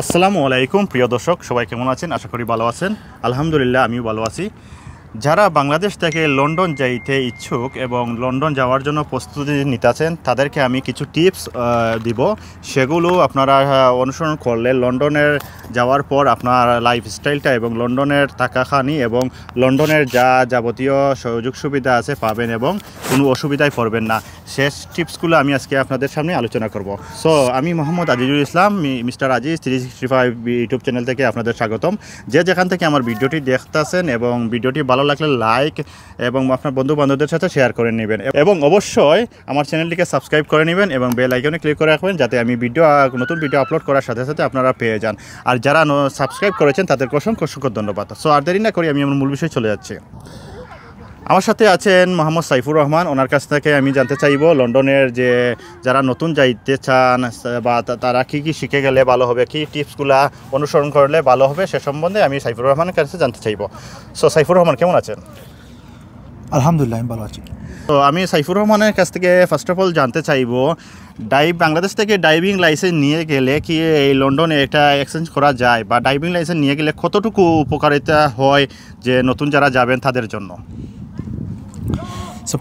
আসসালামু আলাইকুম প্রিয় দর্শক, সবাই কেমন আছেন? আশা করি ভালো আছেন। আলহামদুলিল্লাহ, আমিও ভালো আছি। যারা বাংলাদেশ থেকে লন্ডন যাইতে ইচ্ছুক এবং লন্ডন যাওয়ার জন্য প্রস্তুতি নিতেছেন, তাদেরকে আমি কিছু টিপস দিব। সেগুলো আপনারা অনুসরণ করলে লন্ডনের যাওয়ার পর আপনার লাইফস্টাইলটা এবং লন্ডনের থাকাখানি এবং লন্ডনের যা যাবতীয় সুযোগ সুবিধা আছে পাবেন এবং কোনো অসুবিধায় পড়বেন না। শেষ টিপসগুলো আমি আজকে আপনাদের সামনে আলোচনা করব। সো আমি Mohammad Azizul Islam, mister Aziz 365 YouTube channel থেকে আপনাদের স্বাগতম। যেখান থেকে আমার ভিডিওটি দেখতেছেন এবং ভিডিওটি ভালো লাগলে লাইক এবং আপনার বন্ধু বান্ধবদের সাথে শেয়ার করে নেবেন এবং অবশ্যই আমার চ্যানেলটিকে সাবস্ক্রাইব করে নেবেন এবং বেল আইকনে ক্লিক করে রাখবেন, যাতে আমি নতুন ভিডিও আপলোড করার সাথে সাথে আপনারা পেয়ে যান। আর যারা সাবস্ক্রাইব করেছেন তাদেরকে অসংখ্য ধন্যবাদ। সো আর দেরি না করি আমি আমার মূল বিষয়ে চলে যাচ্ছি। আমার সাথে আছেন মোহাম্মদ সাইফুর রহমান। ওনার কাছ থেকে আমি জানতে চাইব লন্ডনের যে যারা নতুন যাইতে চান বা তারা কী শিখে গেলে ভালো হবে, কী টিপসগুলা অনুসরণ করলে ভালো হবে, সে সম্বন্ধে আমি সাইফুর রহমানের কাছে জানতে চাইব। সো সাইফুর রহমান কেমন আছেন? আলহামদুলিল্লাহ, আমি ভালো আছি। তো আমি সাইফুর রহমানের কাছ থেকে ফার্স্ট অফ অল জানতে চাইব, বাংলাদেশ থেকে ডাইভিং লাইসেন্স নিয়ে গেলে কি এই লন্ডনে এটা এক্সচেঞ্জ করা যায়, বা ডাইভিং লাইসেন্স নিয়ে গেলে কতটুকু উপকারিতা হয় যে নতুন যারা যাবেন তাদের জন্য?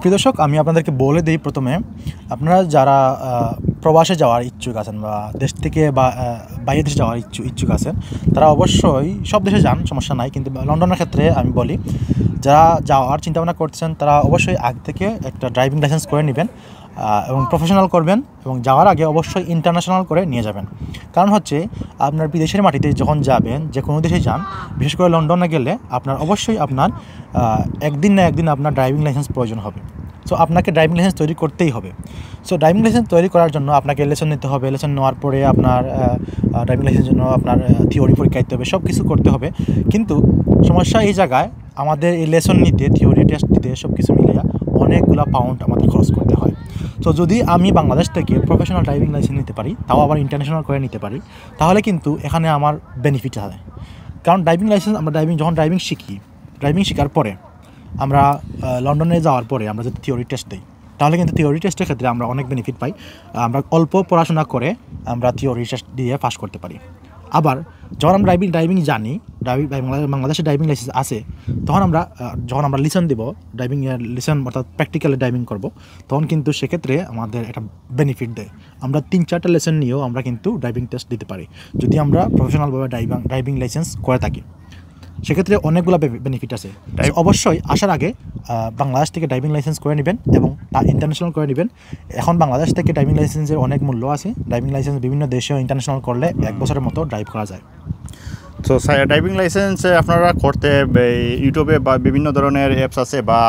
প্রিয় দর্শক, আমি আপনাদেরকে বলে দিই প্রথমে, আপনারা যারা প্রবাসে যাওয়ার ইচ্ছুক আছেন বা দেশ থেকে বা বাইরের দেশে যাওয়ার ইচ্ছুক আছেন, তারা অবশ্যই সব দেশে যান, সমস্যা নাই। কিন্তু লন্ডনের ক্ষেত্রে আমি বলি, যারা যাওয়ার চিন্তাভাবনা করছেন তারা অবশ্যই আগে থেকে একটা ড্রাইভিং লাইসেন্স করে নেবেন এবং প্রফেশনাল করবেন, এবং যাওয়ার আগে অবশ্যই ইন্টারন্যাশনাল করে নিয়ে যাবেন। কারণ হচ্ছে আপনার বিদেশের মাটিতে যখন যাবেন, যে কোনো দেশে যান, বিশেষ করে লন্ডনে গেলে আপনার অবশ্যই আপনার একদিন না একদিন আপনার ড্রাইভিং লাইসেন্স প্রয়োজন হবে। সো আপনাকে ড্রাইভিং লাইসেন্স তৈরি করতেই হবে। সো ড্রাইভিং লাইসেন্স তৈরি করার জন্য আপনাকে লেসন নিতে হবে। লেসন নেওয়ার পরে আপনার ড্রাইভিং লাইসেন্সের জন্য আপনার থিওরি পরীক্ষা দিতে হবে, সব কিছু করতে হবে। কিন্তু সমস্যা এই জায়গায়, আমাদের এই লেসন নিতে, থিওরি টেস্ট দিতে সব কিছু মিলিয়ে অনেকগুলো পাউন্ড আমাদের খরচ করতে হয়। তো যদি আমি বাংলাদেশ থেকে প্রফেশনাল ড্রাইভিং লাইসেন্স নিতে পারি, তাও আবার ইন্টারন্যাশনাল করে নিতে পারি, তাহলে কিন্তু এখানে আমার বেনিফিট হয়। কারণ ড্রাইভিং লাইসেন্স আমরা যখন ড্রাইভিং শেখার পরে আমরা লন্ডনে যাওয়ার পরে আমরা যদি থিওরি টেস্ট দিই, তাহলে কিন্তু থিওরি টেস্টের ক্ষেত্রে আমরা অনেক বেনিফিট পাই। আমরা অল্প পড়াশোনা করে আমরা থিওরি টেস্ট দিয়ে পাস করতে পারি। আবার যখন আমরা ড্রাইভিং জানি, বাংলাদেশে ড্রাইভিং লাইসেন্স আছে, তখন যখন আমরা লিসেন দেব, ড্রাইভিং লিসেন অর্থাৎ প্র্যাকটিক্যালি ড্রাইভিং করব, তখন কিন্তু সেক্ষেত্রে আমাদের একটা বেনিফিট দেয়। আমরা 3-4টা লেসন নিয়েও আমরা কিন্তু ড্রাইভিং টেস্ট দিতে পারি, যদি আমরা প্রফেশনালভাবে ড্রাইভিং লাইসেন্স করে থাকি। সেক্ষেত্রে অনেকগুলো বেনিফিট আছে। অবশ্যই আসার আগে বাংলাদেশ থেকে ড্রাইভিং লাইসেন্স করে নেবেন এবং তা ইন্টারন্যাশনাল করে নেবেন। এখন বাংলাদেশ থেকে ড্রাইভিং লাইসেন্সের অনেক মূল্য আছে। ড্রাইভিং লাইসেন্স বিভিন্ন দেশেও ইন্টারন্যাশনাল করলে 1 বছরের মতো ড্রাইভ করা যায়। তো ড্রাইভিং লাইসেন্স আপনারা করতে ইউটিউবে বা বিভিন্ন ধরনের অ্যাপস আছে, বা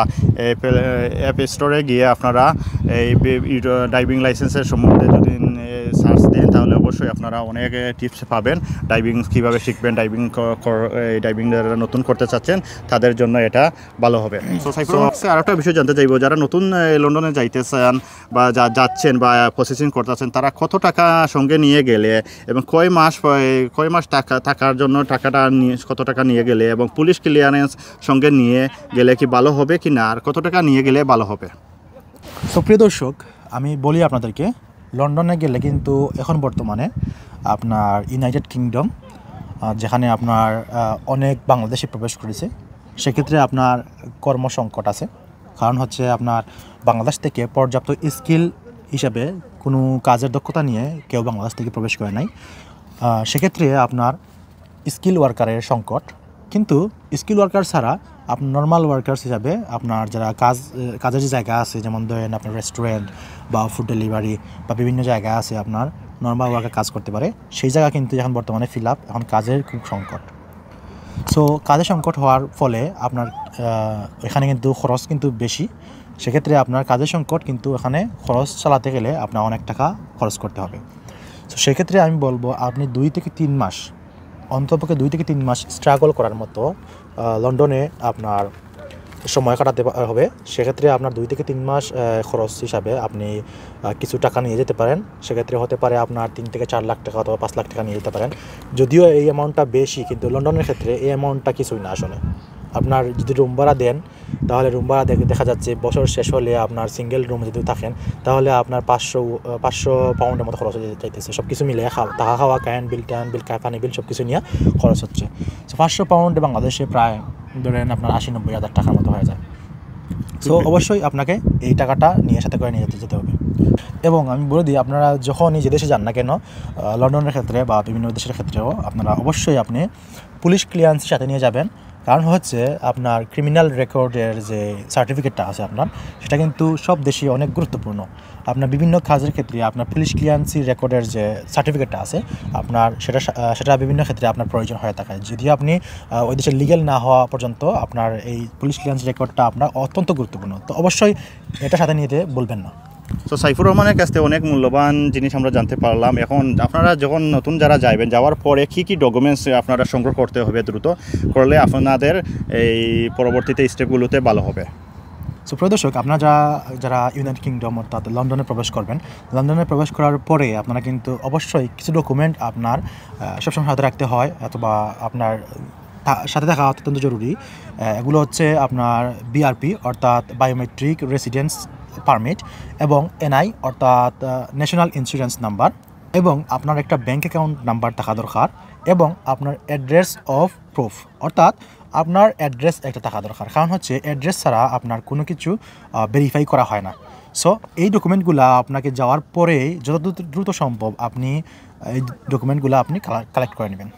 অ্যাপ স্টোরে গিয়ে আপনারা এই ড্রাইভিং লাইসেন্সের সম্বন্ধে যদি সার্চ দেন, তাহলে অবশ্যই আপনারা অনেক টিপস পাবেন। ড্রাইভিং কীভাবে শিখবেন, ড্রাইভিং যারা নতুন করতে চাচ্ছেন তাদের জন্য এটা ভালো হবে। আর একটা বিষয় জানতে চাইবো, যারা নতুন লন্ডনে যাইতে চান বা যাচ্ছেন বা প্রসেসিং করতেছেন, তারা কত টাকা সঙ্গে নিয়ে গেলে এবং কয় মাস থাকার জন্য কত টাকা নিয়ে গেলে, এবং পুলিশ ক্লিয়ারেন্স সঙ্গে নিয়ে গেলে কি ভালো হবে কি না, আর কত টাকা নিয়ে গেলে ভালো হবে? প্রিয় দর্শক, আমি বলি আপনাদেরকে, লন্ডনে গেলে কিন্তু এখন বর্তমানে আপনার ইউনাইটেড কিংডম, যেখানে আপনার অনেক বাংলাদেশি প্রবেশ করেছে, সেক্ষেত্রে আপনার কর্মসংকট আছে। কারণ হচ্ছে আপনার বাংলাদেশ থেকে পর্যাপ্ত স্কিল হিসাবে কোনো কাজের দক্ষতা নিয়ে কেউ বাংলাদেশ থেকে প্রবেশ করে নাই। সেক্ষেত্রে আপনার স্কিল ওয়ার্কারের সংকট। কিন্তু স্কিল ওয়ার্কার ছাড়া আপনার নর্মাল ওয়ার্কার্স হিসাবে আপনার যারা কাজের যে জায়গা আছে, যেমন ধরেন আপনার রেস্টুরেন্ট বা ফুড ডেলিভারি বা বিভিন্ন জায়গা আছে, আপনার নর্মাল ওয়ার্কার কাজ করতে পারে, সেই জায়গা কিন্তু এখন বর্তমানে ফিল আপ। এখন কাজের খুব সংকট। সো কাজের সংকট হওয়ার ফলে আপনার এখানে কিন্তু খরচ কিন্তু বেশি। সেক্ষেত্রে আপনার কাজের সংকট, কিন্তু এখানে খরচ চালাতে গেলে আপনার অনেক টাকা খরচ করতে হবে। সো সেক্ষেত্রে আমি বলবো, আপনি 2 থেকে 3 মাস, অন্ততপক্ষে 2 থেকে 3 মাস স্ট্রাগল করার মতো লন্ডনে আপনার সময় কাটাতে হবে। সেক্ষেত্রে আপনার 2 থেকে 3 মাস খরচ হিসাবে আপনি কিছু টাকা নিয়ে যেতে পারেন। সেক্ষেত্রে হতে পারে আপনার 3 থেকে 4 লাখ টাকা অথবা 5 লাখ টাকা নিয়ে যেতে পারেন। যদিও এই অ্যামাউন্টটা বেশি, কিন্তু লন্ডনের ক্ষেত্রে এই অ্যামাউন্টটা কিছুই না আসলে। আপনার যদি রুম ভাড়া দেন তাহলে রুম ভাড়া দেখা যাচ্ছে বছর শেষ হলে আপনার সিঙ্গেল রুম যদি থাকেন তাহলে আপনার 500 পাউন্ডের মতো খরচ হয়ে যাইতেছে। সব কিছু মিলে থাকা খাওয়া, কারেন্ট বিল, পানি বিল সব কিছু নিয়ে খরচ হচ্ছে। 500 পাউন্ডে বাংলাদেশে প্রায় ধরেন আপনার 80-90 হাজার টাকার মতো হয়ে যায়। সো অবশ্যই আপনাকে এই টাকাটা সাথে করে নিয়ে যেতে হবে। এবং আমি বলে দিই, আপনারা যখনই যে দেশে যান না কেন, লন্ডনের ক্ষেত্রে বা বিভিন্ন দেশের ক্ষেত্রেও আপনারা অবশ্যই আপনি পুলিশ ক্লিয়ারেন্সের সাথে নিয়ে যাবেন। কারণ হচ্ছে আপনার ক্রিমিনাল রেকর্ডের যে সার্টিফিকেটটা আছে আপনার, সেটা কিন্তু সব দেশে অনেক গুরুত্বপূর্ণ। আপনার বিভিন্ন কাজের ক্ষেত্রে আপনার পুলিশ ক্লিয়ারেন্সি রেকর্ডের যে সার্টিফিকেটটা আছে আপনার, সেটা বিভিন্ন ক্ষেত্রে আপনার প্রয়োজন হয়ে থাকে। যদি আপনি ওই দেশের লিগ্যাল না হওয়া পর্যন্ত আপনার এই পুলিশ ক্লিয়ারেন্স রেকর্ডটা আপনার অত্যন্ত গুরুত্বপূর্ণ। তো অবশ্যই এটা সাথে নিতে বলবেন না। তো সাইফুর রহমানের কাছ থেকে অনেক মূল্যবান জিনিস আমরা জানতে পারলাম। এখন আপনারা যখন নতুন যারা যাবেন, যাওয়ার পরে কী ডকুমেন্টস আপনারা সংগ্রহ করতে হবে, দ্রুত করলে আপনাদের এই পরবর্তীতে স্টেপগুলোতে ভালো হবে। সো প্রিয় দর্শক, আপনারা যারা ইউনাইটেড কিংডম অর্থাৎ লন্ডনে প্রবেশ করবেন, লন্ডনে প্রবেশ করার পরে আপনারা কিন্তু অবশ্যই কিছু ডকুমেন্ট আপনার সবসময় সাথে রাখতে হয়, অথবা আপনার সাথে থাকা অত্যন্ত জরুরি। এগুলো হচ্ছে আপনার বিআরপি অর্থাৎ বায়োমেট্রিক রেসিডেন্স পারমিট, এবং এনআই অর্থাৎ ন্যাশনাল ইন্স্যুরেন্স নাম্বার, এবং আপনার একটা ব্যাঙ্ক অ্যাকাউন্ট নাম্বার থাকা দরকার, এবং আপনার অ্যাড্রেস অফ প্রুফ অর্থাৎ আপনার অ্যাড্রেস একটা থাকা দরকার। কারণ হচ্ছে অ্যাড্রেস ছাড়া আপনার কোনো কিছু ভেরিফাই করা হয় না। সো এই ডকুমেন্টগুলো আপনাকে যাওয়ার পরে যত দ্রুত সম্ভব আপনি এই ডকুমেন্টগুলো আপনি কালেক্ট করে নেবেন।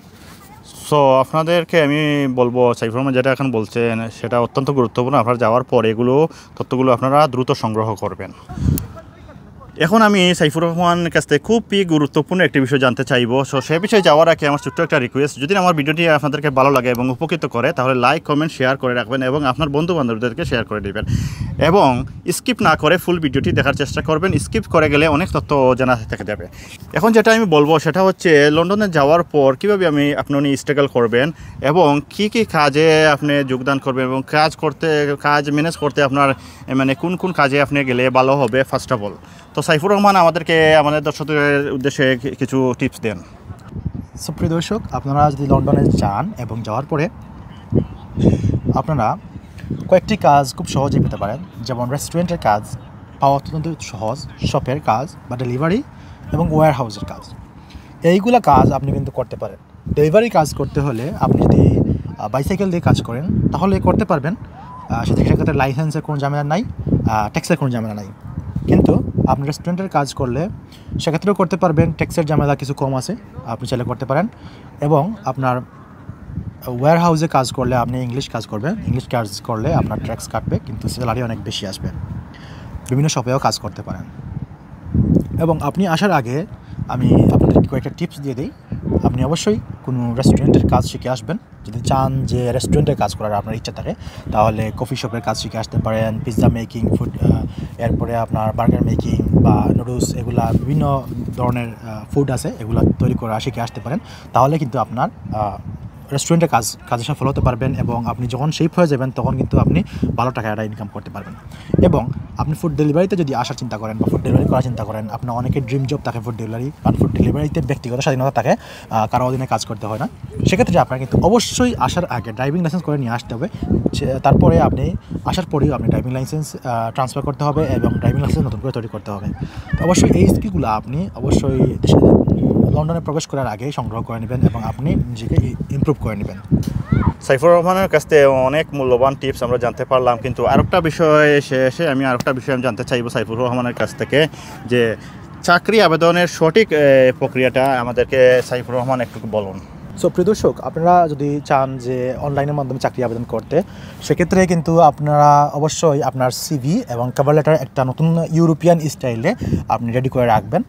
সো আপনাদেরকে আমি বলবো, সাইফুর রহমান যেটা এখন বলছেন সেটা অত্যন্ত গুরুত্বপূর্ণ। আপনারা যাওয়ার পর এগুলো তথ্যগুলো আপনারা দ্রুত সংগ্রহ করবেন। এখন আমি সাইফুর রহমানের কাছ থেকে খুবই গুরুত্বপূর্ণ একটি বিষয় জানতে চাইবো। সো সে বিষয়ে যাওয়ার আগে আমার ছোট্ট একটা রিকোয়েস্ট, যদি আমার ভিডিওটি আপনাদেরকে ভালো লাগে এবং উপকৃত করে তাহলে লাইক, কমেন্ট, শেয়ার করে রাখবেন এবং আপনার বন্ধু বান্ধবদেরকে শেয়ার করে দেবেন, এবং স্কিপ না করে ফুল ভিডিওটি দেখার চেষ্টা করবেন। স্কিপ করে গেলে অনেক তথ্য জানা থেকে যাবে। এখন যেটা আমি বলবো সেটা হচ্ছে লন্ডনে যাওয়ার পর কীভাবে আপনি স্ট্রাগল করবেন এবং কী কাজে আপনি যোগদান করবেন, এবং কাজ ম্যানেজ করতে আপনার মানে কোন কাজে আপনি গেলে ভালো হবে ফার্স্ট অফ অল। তো সাইফুর রহমান আমাদের দর্শকদের উদ্দেশ্যে কিছু টিপস দেন। সুপ্রিয় দর্শক, আপনারা যদি লন্ডনে যান এবং যাওয়ার পরে আপনারা কয়েকটি কাজ খুব সহজেই পেতে পারেন, যেমন রেস্টুরেন্টের কাজ পাওয়া অত্যন্ত সহজ, শপের কাজ বা ডেলিভারি এবং ওয়্যার হাউসের কাজ, এইগুলা কাজ আপনি কিন্তু করতে পারেন। ডেলিভারি কাজ করতে হলে আপনি যদি বাইসাইকেল দিয়ে কাজ করেন তাহলে করতে পারবেন, সেক্ষেত্রে লাইসেন্সের কোনো ঝামেলা নাই, ট্যাক্সের কোনো ঝামেলা নাই। কিন্তু আপনি রেস্টুরেন্টের কাজ করলে সেক্ষেত্রেও করতে পারবেন, ট্যাক্সের ঝামেলা কিছু কম আছে, আপনি চাইলে করতে পারেন। এবং আপনার ওয়্যার হাউসে কাজ করলে আপনি ইংলিশ কাজ করলে আপনার ট্যাক্স কাটবে, কিন্তু স্যালারি অনেক বেশি আসবে। বিভিন্ন শপেও কাজ করতে পারেন। এবং আপনি আসার আগে আমি আপনাদের কয়েকটা টিপস দিয়ে দিই। আপনি অবশ্যই কোনো রেস্টুরেন্টের কাজ শিখে আসবেন। যদি চান যে রেস্টুরেন্টের কাজ করার আপনার ইচ্ছা থাকে তাহলে কফি শপের কাজ শিখে আসতে পারেন, পিৎজা মেকিং, এরপরে আপনার বার্গার মেকিং বা নুডলস, এগুলা বিভিন্ন ধরনের ফুড আছে, এগুলো তৈরি করা শিখে আসতে পারেন। তাহলে কিন্তু আপনার রেস্টুরেন্টের কাজে সফল হতে পারবেন, এবং আপনি যখন শেফ হয়ে যাবেন তখন কিন্তু আপনি ভালো টাকা ইনকাম করতে পারবেন। এবং আপনি ফুড ডেলিভারিতে যদি আসার চিন্তা করেন বা ফুড ডেলিভারি করার চিন্তা করেন, আপনার অনেকের ড্রিম জব থাকে ফুড ডেলিভারি, কারণ ফুড ডেলিভারিতে ব্যক্তিগত স্বাধীনতা থাকে, কারো অধীনে কাজ করতে হয় না। সেক্ষেত্রে আপনার কিন্তু অবশ্যই আসার আগে ড্রাইভিং লাইসেন্স করে নিয়ে আসতে হবে। তারপরে আপনি আসার পরেও আপনি ড্রাইভিং লাইসেন্স ট্রান্সফার করতে হবে এবং ড্রাইভিং লাইসেন্স নতুন করে তৈরি করতে হবে। তো অবশ্যই এই স্কিলগুলো আপনি অবশ্যই লন্ডনে প্রবেশ করার আগে সংগ্রহ করে নেবেন এবং আপনি নিজেকে ইমপ্রুভ করে নেবেন। সাইফুর রহমানের কাছ থেকে অনেক মূল্যবান টিপস আমরা জানতে পারলাম, কিন্তু আরেকটা বিষয় শেষে আমি জানতে চাইবো সাইফুর রহমানের কাছ থেকে, যে চাকরি আবেদনের সঠিক প্রক্রিয়াটা আমাদেরকে সাইফুর রহমান একটু বলুন। সো প্রিয় দর্শক, আপনারা যদি চান যে অনলাইনের মাধ্যমে চাকরি আবেদন করতে, সেক্ষেত্রে কিন্তু আপনারা অবশ্যই আপনার সিভি এবং কভার লেটার একটা নতুন ইউরোপিয়ান স্টাইলে আপনি রেডি করে রাখবেন।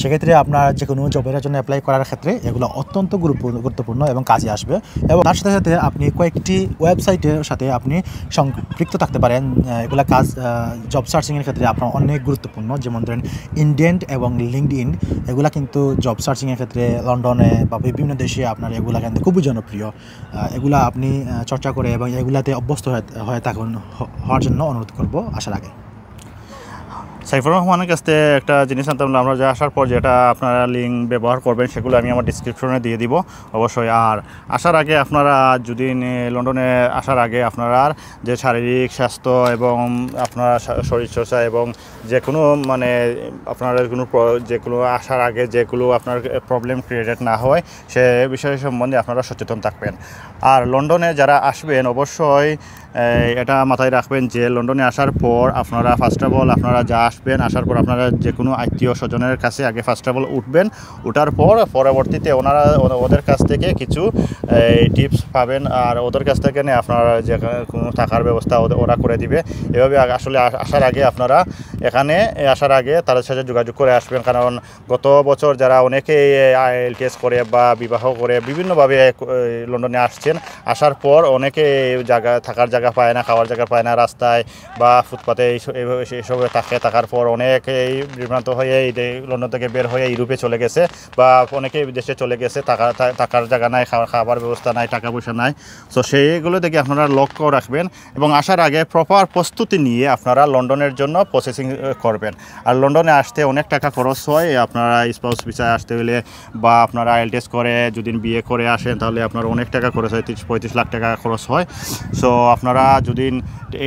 সেক্ষেত্রে আপনার যে কোনো জবের জন্য অ্যাপ্লাই করার ক্ষেত্রে এগুলো অত্যন্ত গুরুত্বপূর্ণ এবং কাজে আসবে। এবং তার সাথে সাথে আপনি কয়েকটি ওয়েবসাইটের সাথে আপনি সম্পৃক্ত থাকতে পারেন। এগুলো কাজ জব সার্চিংয়ের ক্ষেত্রে আপনার অনেক গুরুত্বপূর্ণ, যেমন ধরেন ইন্ডিয়েন্ট এবং লিঙ্কডইন, এগুলো কিন্তু জব সার্চিংয়ের ক্ষেত্রে লন্ডনে বা বিভিন্ন দেশে আপনার এগুলা কিন্তু খুবই জনপ্রিয়। এগুলা আপনি চর্চা করে এবং এগুলাতে অভ্যস্ত হয়ে থাকুন হওয়ার জন্য অনুরোধ করব আসার আগে। সাইফুর রহমানের কাছ থেকে একটা জিনিস আনতাম, আমরা যে আসার পর যেটা আপনারা লিঙ্ক ব্যবহার করবেন সেগুলো আমি আমার ডিসক্রিপশনে দিয়ে দিব অবশ্যই। আর আসার আগে আপনারা যদি লন্ডনে আসার আগে আপনারা যে শারীরিক স্বাস্থ্য এবং আপনার শরীরচর্চা এবং যে কোনো মানে আপনার যেগুলো আসার আগে যেগুলো আপনার প্রবলেম ক্রিয়েটেড না হয় সে বিষয় সম্বন্ধে আপনারা সচেতন থাকবেন। আর লন্ডনে যারা আসবেন অবশ্যই এটা মাথায় রাখবেন যে লন্ডনে আসার পর আপনারা ফার্স্ট অফ অল আপনারা যা আসবেন, আসার পর আপনারা যে কোনো আত্মীয় স্বজনের কাছে আগে ফার্স্ট অফ অল উঠবেন। উঠার পর পরবর্তীতে ওদের কাছ থেকে কিছু টিপস পাবেন, আর ওদের কাছ থেকে আপনারা যে কোনো থাকার ব্যবস্থা ওরা করে দিবে। এভাবে আসলে আসার আগে আপনারা এখানে আসার আগে তাদের সাথে যোগাযোগ করে আসবেন, কারণ গত বছর যারা অনেকেই IELTS করে বা বিবাহ করে বিভিন্নভাবে লন্ডনে আসছেন, আসার পর অনেকে থাকার জায়গা পায় না, খাওয়ার জায়গা পায় না, রাস্তায় বা ফুটপাতে এইসবে থাকার পর অনেকেই বিভ্রান্ত হয়ে লন্ডন থেকে বের হয়ে ইউরোপে চলে গেছে বা অনেকেই বিদেশে চলে গেছে, থাকার জায়গা নাই, খাবার ব্যবস্থা নাই, টাকা পয়সা নাই। সো সেইগুলো থেকে আপনারা লক্ষ্য রাখবেন এবং আসার আগে প্রপার প্রস্তুতি নিয়ে আপনারা লন্ডনের জন্য প্রসেসিং করবেন। আর লন্ডনে আসতে অনেক টাকা খরচ হয়, আপনারা স্পাউস ভিসায় আসতে হলে বা আপনারা IELTS করে যদি বিয়ে করে আসেন তাহলে আপনার অনেক টাকা খরচ হয়, 30-35 লাখ টাকা খরচ হয়। সো আপনারা যদি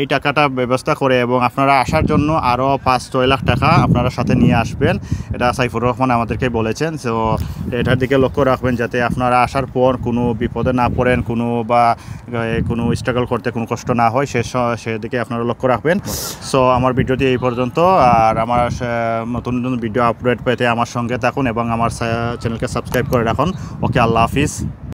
এই টাকাটা ব্যবস্থা করে এবং আপনারা আসার জন্য আরও 5-6 লাখ টাকা আপনারা সাথে নিয়ে আসবেন, এটা সাইফুর রহমান আমাদেরকে বলেছেন। সো এটার দিকে লক্ষ্য রাখবেন যাতে আপনারা আসার পর কোনো বিপদে না পড়েন, কোনো স্ট্রাগল করতে কোনো কষ্ট না হয়, সেদিকে আপনারা লক্ষ্য রাখবেন। সো আমার ভিডিওটি এই পর্যন্ত। আর আমার নতুন নতুন ভিডিও আপডেট পেতে আমার সঙ্গে থাকুন এবং আমার চ্যানেলকে সাবস্ক্রাইব করে রাখুন। ওকে, আল্লাহ হাফিজ।